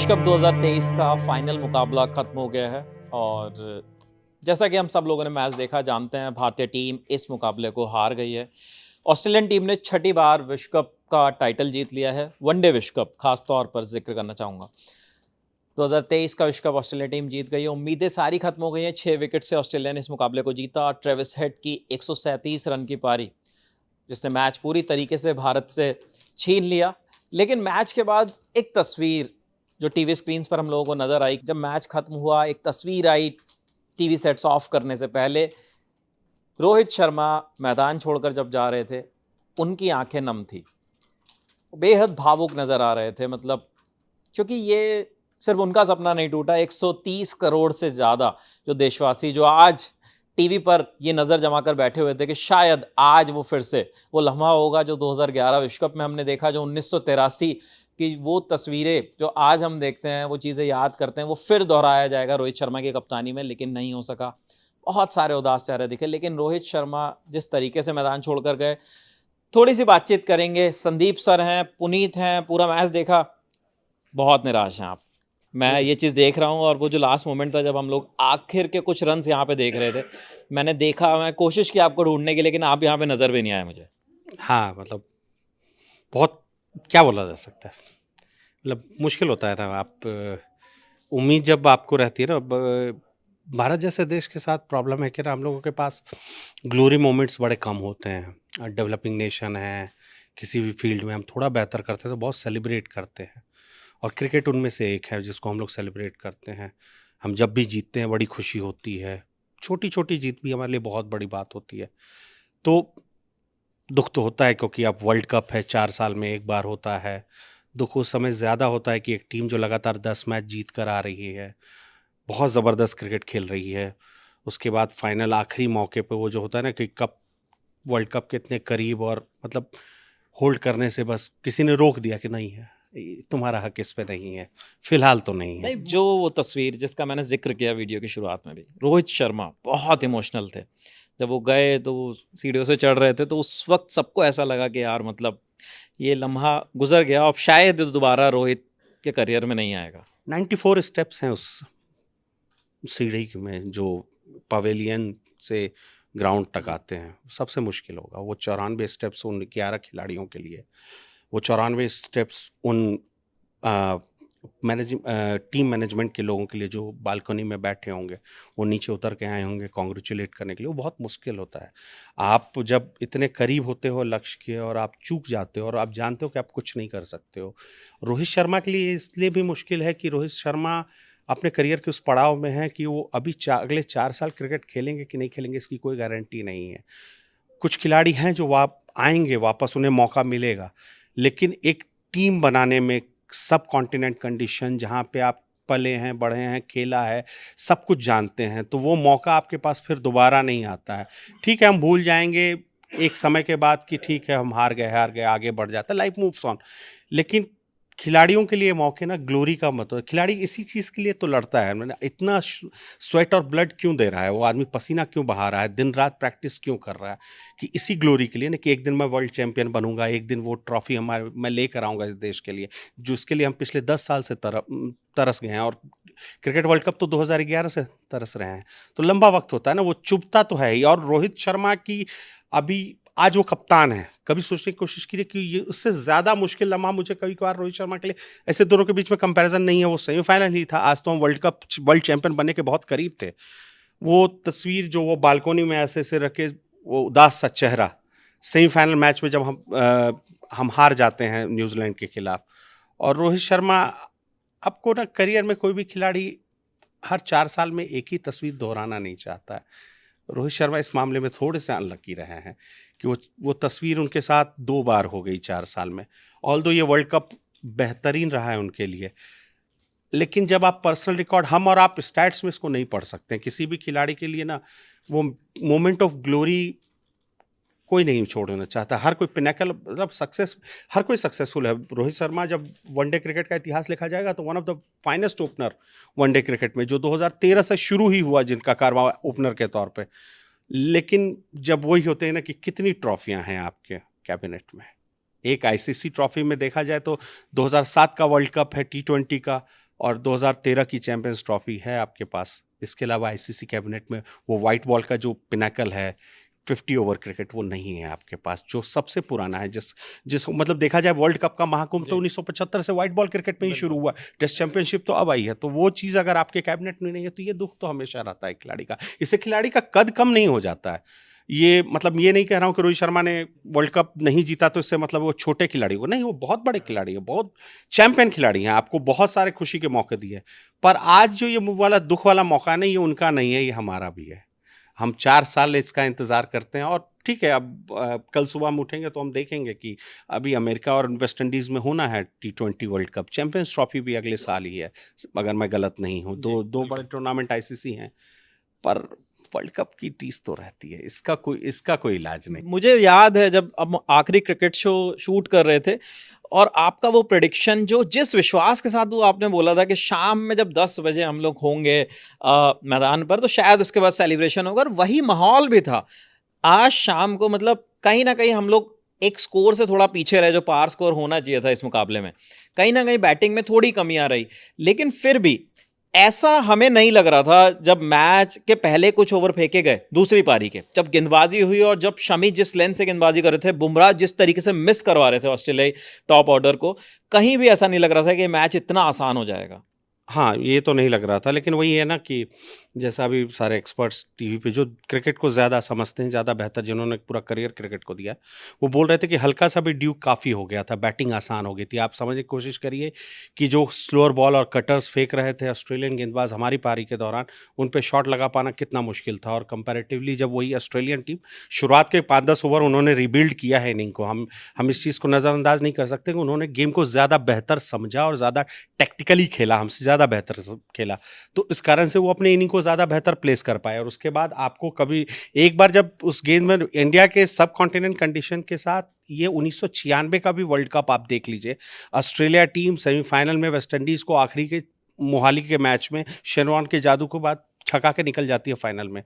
विश्व कप 2023 का फाइनल मुकाबला खत्म हो गया है और जैसा कि हम सब लोगों ने मैच देखा जानते हैं भारतीय टीम इस मुकाबले को हार गई है। ऑस्ट्रेलियन टीम ने छठी बार विश्व कप का टाइटल जीत लिया है। वनडे विश्व कप खास तौर पर जिक्र करना चाहूँगा। 2023 का विश्व कप ऑस्ट्रेलिया टीम जीत गई है। उम्मीदें सारी खत्म हो गई हैं। 6 विकेट से ऑस्ट्रेलिया ने इस मुकाबले को जीता। ट्रेविस हेड की 137 रन की पारी जिसने मैच पूरी तरीके से भारत से छीन लिया। लेकिन मैच के बाद एक तस्वीर जो टीवी स्क्रीन्स पर हम लोगों को नजर आई, जब मैच खत्म हुआ एक तस्वीर आई टीवी सेट्स ऑफ करने से पहले। रोहित शर्मा मैदान छोड़कर जब जा रहे थे उनकी आंखें नम थी, बेहद भावुक नजर आ रहे थे। मतलब क्योंकि ये सिर्फ उनका सपना नहीं टूटा, 130 करोड़ से ज़्यादा जो देशवासी जो आज टीवी पर ये नज़र जमा कर बैठे हुए थे कि शायद आज वो फिर से वो लम्हा होगा जो 2011 विश्व कप में हमने देखा, जो 1983 की वो तस्वीरें जो आज हम देखते हैं, वो चीज़ें याद करते हैं, वो फिर दोहराया जाएगा रोहित शर्मा की कप्तानी में। लेकिन नहीं हो सका। बहुत सारे उदास चेहरे दिखे। लेकिन रोहित शर्मा जिस तरीके से मैदान छोड़कर गए, थोड़ी सी बातचीत करेंगे। संदीप सर हैं, पुनीत हैं, पूरा मैच देखा, बहुत निराश हैं आप। मैं ये चीज़ देख रहा हूँ और वो जो लास्ट मोमेंट था जब हम लोग आखिर के कुछ रन्स यहाँ पे देख रहे थे, मैंने देखा, मैं कोशिश की आपको ढूंढने की, लेकिन आप यहाँ पे नज़र भी नहीं आए मुझे। हाँ, मतलब बहुत क्या बोला जा सकता है, मतलब मुश्किल होता है ना। आप उम्मीद जब आपको रहती है ना, भारत जैसे देश के साथ प्रॉब्लम है कि ना हम लोगों के पास ग्लोरी मोमेंट्स बड़े कम होते हैं। डेवलपिंग नेशन है, किसी भी फील्ड में हम थोड़ा बेहतर करते हैं तो बहुत सेलिब्रेट करते हैं, और क्रिकेट उनमें से एक है जिसको हम लोग सेलिब्रेट करते हैं। हम जब भी जीतते हैं बड़ी खुशी होती है, छोटी छोटी जीत भी हमारे लिए बहुत बड़ी बात होती है। तो दुख तो होता है क्योंकि अब वर्ल्ड कप है, 4 साल में एक बार होता है। दुख उस समय ज़्यादा होता है कि एक टीम जो लगातार 10 मैच जीत कर आ रही है, बहुत ज़बरदस्त क्रिकेट खेल रही है, उसके बाद फाइनल आखिरी मौके पे वो जो होता है ना कि कप, वर्ल्ड कप के इतने करीब, और मतलब होल्ड करने से बस किसी ने रोक दिया कि नहीं है, तुम्हारा हक इस पे नहीं है, फिलहाल तो नहीं है। नहीं, जो वो तस्वीर जिसका मैंने जिक्र किया वीडियो की शुरुआत में भी, रोहित शर्मा बहुत इमोशनल थे। जब वो गए तो वो सीढ़ियों से चढ़ रहे थे, तो उस वक्त सबको ऐसा लगा कि यार मतलब ये लम्हा गुजर गया, अब शायद दोबारा रोहित के करियर में नहीं आएगा। 94 स्टेप्स हैं उस सीढ़ी में जो पवेलियन से ग्राउंड तक आते हैं, सबसे मुश्किल होगा। वो 94 स्टेप्स उन 11 खिलाड़ियों के लिए, वो 94 स्टेप्स उन टीम मैनेजमेंट के लोगों के लिए जो बालकनी में बैठे होंगे, वो नीचे उतर के आए होंगे कॉन्ग्रेचुलेट करने के लिए, वो बहुत मुश्किल होता है। आप जब इतने करीब होते हो लक्ष्य के और आप चूक जाते हो और आप जानते हो कि आप कुछ नहीं कर सकते हो। रोहित शर्मा के लिए इसलिए भी मुश्किल है कि रोहित शर्मा अपने करियर के उस पड़ाव में है कि वो अभी अगले 4 साल क्रिकेट खेलेंगे कि नहीं खेलेंगे इसकी कोई गारंटी नहीं है। कुछ खिलाड़ी हैं जो आएंगे वापस, उन्हें मौका मिलेगा, लेकिन एक टीम बनाने में सब कॉन्टिनेंट कंडीशन जहाँ पे आप पले हैं, बढ़े हैं, खेला है, सब कुछ जानते हैं, तो वो मौका आपके पास फिर दोबारा नहीं आता है। ठीक है, हम भूल जाएंगे एक समय के बाद कि ठीक है हम हार गए, आगे बढ़ जाता है, लाइफ मूव्स ऑन। लेकिन खिलाड़ियों के लिए मौके ना ग्लोरी का मतलब, खिलाड़ी इसी चीज़ के लिए तो लड़ता है, मैंने इतना स्वेट और ब्लड क्यों दे रहा है, वो आदमी पसीना क्यों बहा रहा है, दिन रात प्रैक्टिस क्यों कर रहा है, कि इसी ग्लोरी के लिए ना कि एक दिन मैं वर्ल्ड चैंपियन बनूंगा, एक दिन वो ट्रॉफी मैं लेकर आऊंगा इस देश के लिए, जिसके लिए हम पिछले 10 साल से तरस गए हैं, और क्रिकेट वर्ल्ड कप तो 2011 से तरस रहे हैं। तो लंबा वक्त होता है ना, वो चुभता तो है ही। और रोहित शर्मा की अभी आज वो कप्तान है, कभी सोचने की कोशिश कीजिए कि ये उससे ज़्यादा मुश्किल लम्हा मुझे कभी कभार रोहित शर्मा के लिए, ऐसे दोनों के बीच में कंपैरिजन नहीं है, वो सेमीफाइनल ही था। आज तो हम वर्ल्ड चैंपियन बनने के बहुत करीब थे। वो तस्वीर जो वो बालकोनी में ऐसे ऐसे रखे, वो उदास सा चेहरा, सेमीफाइनल मैच में जब हम हार जाते हैं न्यूजीलैंड के खिलाफ। और रोहित शर्मा, आपको ना करियर में कोई भी खिलाड़ी हर 4 साल में एक ही तस्वीर दोहराना नहीं चाहता है। रोहित शर्मा इस मामले में थोड़े से अनलकी रहे हैं कि वो तस्वीर उनके साथ 2 बार हो गई 4 साल में। ऑल्दो ये वर्ल्ड कप बेहतरीन रहा है उनके लिए, लेकिन जब आप पर्सनल रिकॉर्ड, हम और आप स्टैट्स में इसको नहीं पढ़ सकते हैं किसी भी खिलाड़ी के लिए ना, वो मोमेंट ऑफ ग्लोरी कोई नहीं छोड़ना चाहता। हर कोई पिनेकल, मतलब सक्सेस, हर कोई सक्सेसफुल है। रोहित शर्मा, जब वनडे क्रिकेट का इतिहास लिखा जाएगा तो one of the finest opener one day cricket में, जो 2013 से शुरू ही हुआ जिनका कारवा ओपनर के तौर पे। लेकिन जब वही होते हैं ना कि कितनी ट्रॉफियां हैं आपके कैबिनेट में, एक आईसीसी ट्रॉफी में देखा जाए तो 2007 का वर्ल्ड कप है T20 का, और 2013 की चैंपियंस ट्रॉफी है आपके पास। इसके अलावा आईसीसी कैबिनेट में वो वाइट बॉल का जो पिनाकल है 50 ओवर क्रिकेट, वो नहीं है आपके पास, जो सबसे पुराना है। जिस मतलब देखा जाए वर्ल्ड कप का महाकुंभ तो 1975 से व्हाइट बॉल क्रिकेट में ही शुरू हुआ। टेस्ट चैंपियनशिप तो अब आई है। तो वो चीज़ अगर आपके कैबिनेट में नहीं है तो ये दुख तो हमेशा रहता है खिलाड़ी का। इससे खिलाड़ी का कद कम नहीं हो जाता है। ये मतलब ये नहीं कह रहा हूँ कि रोहित शर्मा ने वर्ल्ड कप नहीं जीता तो इससे मतलब वो छोटे खिलाड़ी हो, नहीं, वो बहुत बड़े खिलाड़ी है, बहुत चैंपियन खिलाड़ी हैं, आपको बहुत सारे खुशी के मौके दिए। पर आज जो ये वाला दुख वाला मौका नहीं, ये उनका नहीं है, ये हमारा भी है। हम 4 साल इसका इंतजार करते हैं और ठीक है, अब कल सुबह हम उठेंगे तो हम देखेंगे कि अभी अमेरिका और वेस्ट इंडीज में होना है T20 world cup. Champions trophy भी अगले साल ही है अगर मैं गलत नहीं हूँ। दो बड़े टूर्नामेंट आईसीसी हैं, पर वर्ल्ड कप की टीस तो रहती है, इसका कोई इलाज नहीं। मुझे याद है जब हम आखिरी क्रिकेट शो शूट कर रहे थे और आपका वो प्रेडिक्शन, जो जिस विश्वास के साथ वो आपने बोला था कि शाम में जब 10 बजे हम लोग होंगे मैदान पर तो शायद उसके बाद सेलिब्रेशन होगा, और वही माहौल भी था। आज शाम को मतलब कहीं ना कहीं हम लोग एक स्कोर से थोड़ा पीछे रहे, जो पार स्कोर होना चाहिए था इस मुकाबले में। कहीं ना कहीं बैटिंग में थोड़ी कमी आ रही, लेकिन फिर भी ऐसा हमें नहीं लग रहा था जब मैच के पहले कुछ ओवर फेंके गए दूसरी पारी के, जब गेंदबाजी हुई और जब शमी जिस लेंथ से गेंदबाजी कर रहे थे, बुमराह जिस तरीके से मिस करवा रहे थे ऑस्ट्रेलियाई टॉप ऑर्डर को, कहीं भी ऐसा नहीं लग रहा था कि मैच इतना आसान हो जाएगा। हाँ, ये तो नहीं लग रहा था, लेकिन वही है ना कि जैसा अभी सारे एक्सपर्ट्स टीवी पे जो क्रिकेट को ज़्यादा समझते हैं, ज़्यादा बेहतर, जिन्होंने पूरा करियर क्रिकेट को दिया, वो बोल रहे थे कि हल्का सा भी ड्यूक काफ़ी हो गया था, बैटिंग आसान हो गई थी। आप समझने की कोशिश करिए कि जो स्लोअर बॉल और कटर्स फेंक रहे थे ऑस्ट्रेलियन गेंदबाज हमारी पारी के दौरान, उन पे शॉट लगा पाना कितना मुश्किल था। और कंपैरेटिवली जब वही ऑस्ट्रेलियन टीम शुरुआत के 5-10 ओवर उन्होंने रिबिल्ड किया है इनिंग को, हम इस चीज़ को नज़रअंदाज नहीं कर सकते कि उन्होंने गेम को ज़्यादा बेहतर समझा और ज़्यादा टेक्टिकली खेला, हमसे ज़्यादा बेहतर खेला। तो इस कारण से वो अपने इनिंग को ज़्यादा बेहतर प्लेस कर पाए। और उसके बाद आपको कभी एक बार जब उस गेंद में इंडिया के सब कॉन्टिनेंट कंडीशन के साथ, ये 1996 का भी वर्ल्ड कप आप देख लीजिए, ऑस्ट्रेलिया टीम सेमीफाइनल में वेस्ट इंडीज़ को आखिरी के मोहाली के मैच में शेन वॉर्न के जादू के बाद छका के निकल जाती है फाइनल में।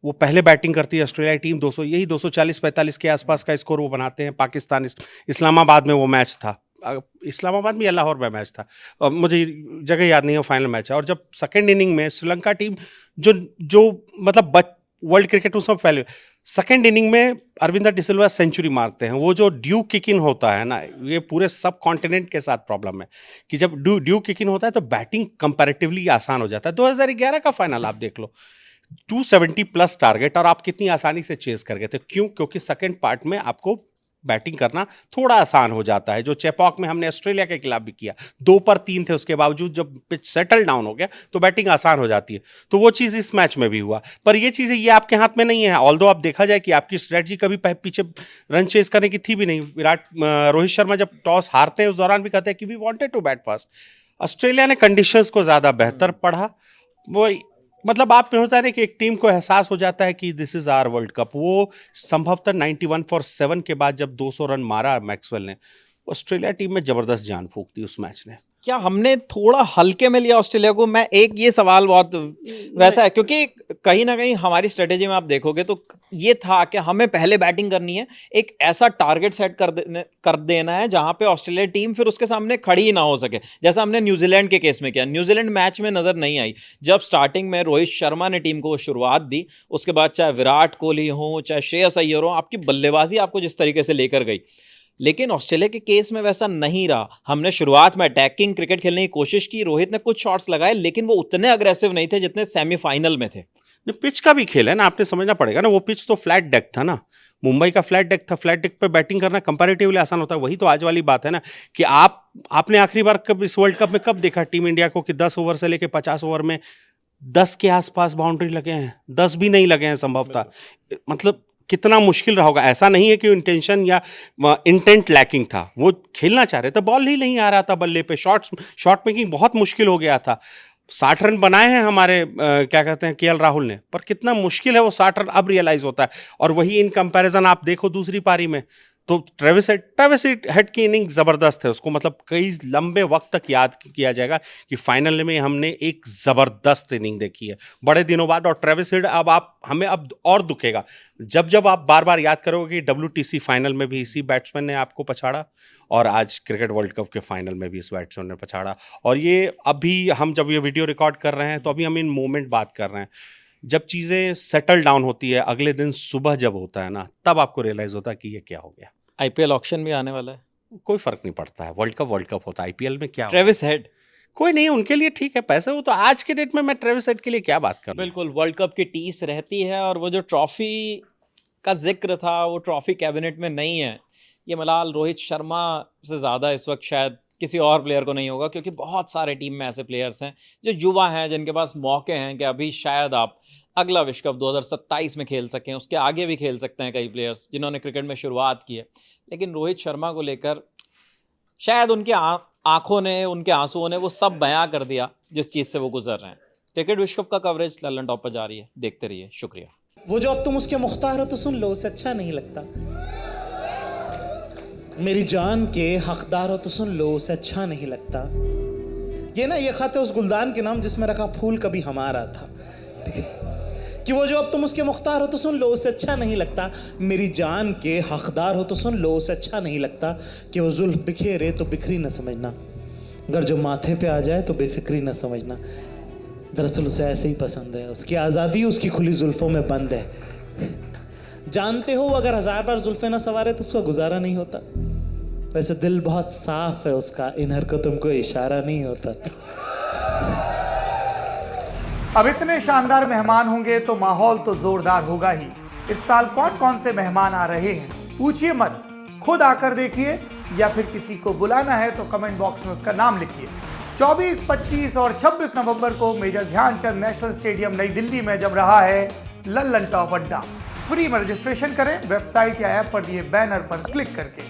वो पहले बैटिंग करती है ऑस्ट्रेलिया टीम, 240-45 के आसपास का स्कोर वो बनाते हैं। पाकिस्तान इस्लामाबाद में वो मैच था, इस्लामाबाद में या लाहौर में मैच था, मुझे जगह याद नहीं है, फाइनल मैच है। और जब सेकंड इनिंग में श्रीलंका टीम जो जो मतलब वर्ल्ड क्रिकेट उस समय पहले सेकंड इनिंग में अरविंदर डिसिल्वा सेंचुरी मारते हैं, वो जो ड्यू किक इन होता है ना, ये पूरे सब कॉन्टिनेंट के साथ प्रॉब्लम है कि जब ड्यू किक इन होता है तो बैटिंग कंपैरेटिवली आसान हो जाता है। 2011 का फाइनल आप देख लो, 270 प्लस टारगेट और आप कितनी आसानी से चेस कर गए थे। क्यों? क्योंकि सेकंड पार्ट में आपको बैटिंग करना थोड़ा आसान हो जाता है, जो चेपॉक में हमने ऑस्ट्रेलिया के खिलाफ भी किया। 2 पर 3 थे, उसके बावजूद जब पिच सेटल डाउन हो गया तो बैटिंग आसान हो जाती है। तो वो चीज़ इस मैच में भी हुआ। पर ये चीज़ें ये आपके हाथ में नहीं है। ऑल्दो आप देखा जाए कि आपकी स्ट्रेटजी कभी पीछे रन चेस करने की थी भी नहीं। रोहित शर्मा जब टॉस हारते हैं उस दौरान भी कहते हैं कि we wanted to bat fast. Australia ने कंडीशंस को ज़्यादा बेहतर पढ़ा। वो मतलब आप में होता है कि एक टीम को एहसास हो जाता है कि this is our world cup. वो संभवतः 91 फॉर 7 के बाद जब 200 रन मारा मैक्सवेल ने, ऑस्ट्रेलिया टीम में जबरदस्त जान फूंक दी उस मैच ने। क्या हमने थोड़ा हल्के में लिया ऑस्ट्रेलिया को? मैं एक ये सवाल बहुत वैसा है, क्योंकि कहीं ना कहीं हमारी स्ट्रेटेजी में आप देखोगे तो ये था कि हमें पहले बैटिंग करनी है, एक ऐसा टारगेट सेट कर देना है जहां पे ऑस्ट्रेलिया टीम फिर उसके सामने खड़ी ही ना हो सके, जैसा हमने न्यूजीलैंड के केस में किया। न्यूजीलैंड मैच में नजर नहीं आई। जब स्टार्टिंग में रोहित शर्मा ने टीम को शुरुआत दी, उसके बाद चाहे विराट कोहली हो चाहे श्रेयस अय्यर हो, आपकी बल्लेबाजी आपको जिस तरीके से लेकर गई, लेकिन ऑस्ट्रेलिया के केस में वैसा नहीं रहा। हमने शुरुआत में अटैकिंग क्रिकेट खेलने की कोशिश की, रोहित ने कुछ शॉट्स लगाए, लेकिन वो उतने अग्रेसिव नहीं थे जितने सेमीफाइनल में थे। पिच का भी खेल है ना, आपने समझना पड़ेगा ना। वो पिच तो फ्लैट डेक था ना, मुंबई का फ्लैट डेक था। फ्लैट डेक पे बैटिंग करना कंपैरेटिवली आसान होता है। वही तो आज वाली बात है ना कि आपने आखिरी बार कब इस वर्ल्ड कप में कब देखा टीम इंडिया को कि 10 ओवर से लेके 50 ओवर में 10 के आसपास बाउंड्री लगे हैं, 10 भी नहीं लगे हैं संभवतः। मतलब कितना मुश्किल रहा होगा। ऐसा नहीं है कि इंटेंशन या इंटेंट लैकिंग था, वो खेलना चाह रहे थे, बॉल ही नहीं आ रहा था बल्ले पे, शॉट मेकिंग बहुत मुश्किल हो गया था। 60 रन बनाए हैं हमारे क्या कहते हैं केएल राहुल ने, पर कितना मुश्किल है वो 60 रन अब रियलाइज होता है। और वही इन कंपैरिजन आप देखो दूसरी पारी में तो ट्रेविस हेड की इनिंग जबरदस्त है, उसको मतलब कई लंबे वक्त तक याद किया जाएगा कि फाइनल में हमने एक जबरदस्त इनिंग देखी है बड़े दिनों बाद। और ट्रेविस हेड हमें अब और दुखेगा जब आप बार बार याद करोगे कि WTC फाइनल में भी इसी बैट्समैन ने आपको पछाड़ा और आज क्रिकेट वर्ल्ड कप के फाइनल में भी इस बैट्समैन ने पछाड़ा। और ये अभी हम जब ये वीडियो रिकॉर्ड कर रहे हैं तो अभी हम इन मोमेंट बात कर रहे हैं, जब चीज़ें सेटल डाउन होती है अगले दिन सुबह जब होता है ना, तब आपको रियलाइज होता है कि ये क्या हो गया। IPL ऑक्शन भी आने वाला है, कोई फर्क नहीं पड़ता है, वर्ल्ड कप होता है, IPL में क्या होगा? ट्रेविस हेड कोई नहीं, उनके लिए ठीक है, पैसे हो तो आज के डेट में मैं ट्रेविस हेड के लिए क्या बात करूं। बिल्कुल वर्ल्ड कप की टीस रहती है, और वो जो ट्रॉफी का जिक्र था वो ट्रॉफी कैबिनेट में नहीं है। ये मलाल रोहित शर्मा से ज़्यादा इस वक्त शायद किसी और प्लेयर को नहीं होगा, क्योंकि बहुत सारे टीम में ऐसे प्लेयर्स हैं जो युवा हैं, जिनके पास मौके हैं कि अभी शायद आप अगला विश्व कप 2027 में खेल सकें, उसके आगे भी खेल सकते हैं कई प्लेयर्स जिन्होंने क्रिकेट में शुरुआत की है। लेकिन रोहित शर्मा को लेकर शायद उनकी आंखों ने, उनके आंसुओं ने वो सब बयां कर दिया जिस चीज़ से वो गुजर रहे हैं। क्रिकेट विश्व कप का कवरेज लल्लन टॉप पर जारी है, देखते रहिए, शुक्रिया। वो जो अब तुम उसके मुख्तार हो तो सुन लो, उसे अच्छा नहीं लगता। मेरी जान के हकदार हो तो सुन लो, उसे अच्छा नहीं लगता। ये खत है उस गुलदान के नाम जिसमें रखा फूल कभी हमारा था। कि वो जो अब तुम उसके मुख्तार हो तो सुन लो, उसे अच्छा नहीं लगता। मेरी जान के हकदार हो तो सुन लो, उसे अच्छा नहीं लगता। कि वो जुल्फ बिखेरे तो बिखरी न समझना, अगर जो माथे पे आ जाए तो बेफिक्री न समझना। दरअसल उसे ऐसे ही पसंद है, उसकी आज़ादी उसकी खुली जुल्फ़ों में बंद है। जानते हो अगर 1000 बार जुल्फ़ें ना सवारे तो उसका गुजारा नहीं होता। वैसे दिल बहुत साफ है उसका, इन हरकतों को इशारा नहीं होता। अब इतने शानदार मेहमान होंगे तो माहौल तो जोरदार होगा ही। इस साल कौन कौन से मेहमान आ रहे हैं पूछिए मत, खुद आकर देखिए, या फिर किसी को बुलाना है तो कमेंट बॉक्स में उसका नाम लिखिए। 24, 25 और 26 नवंबर को मेजर ध्यानचंद नेशनल स्टेडियम नई दिल्ली में जम रहा है लल्लन टॉप अड्डा। फ्री में रजिस्ट्रेशन करें वेबसाइट या ऐप पर दिए बैनर पर क्लिक करके।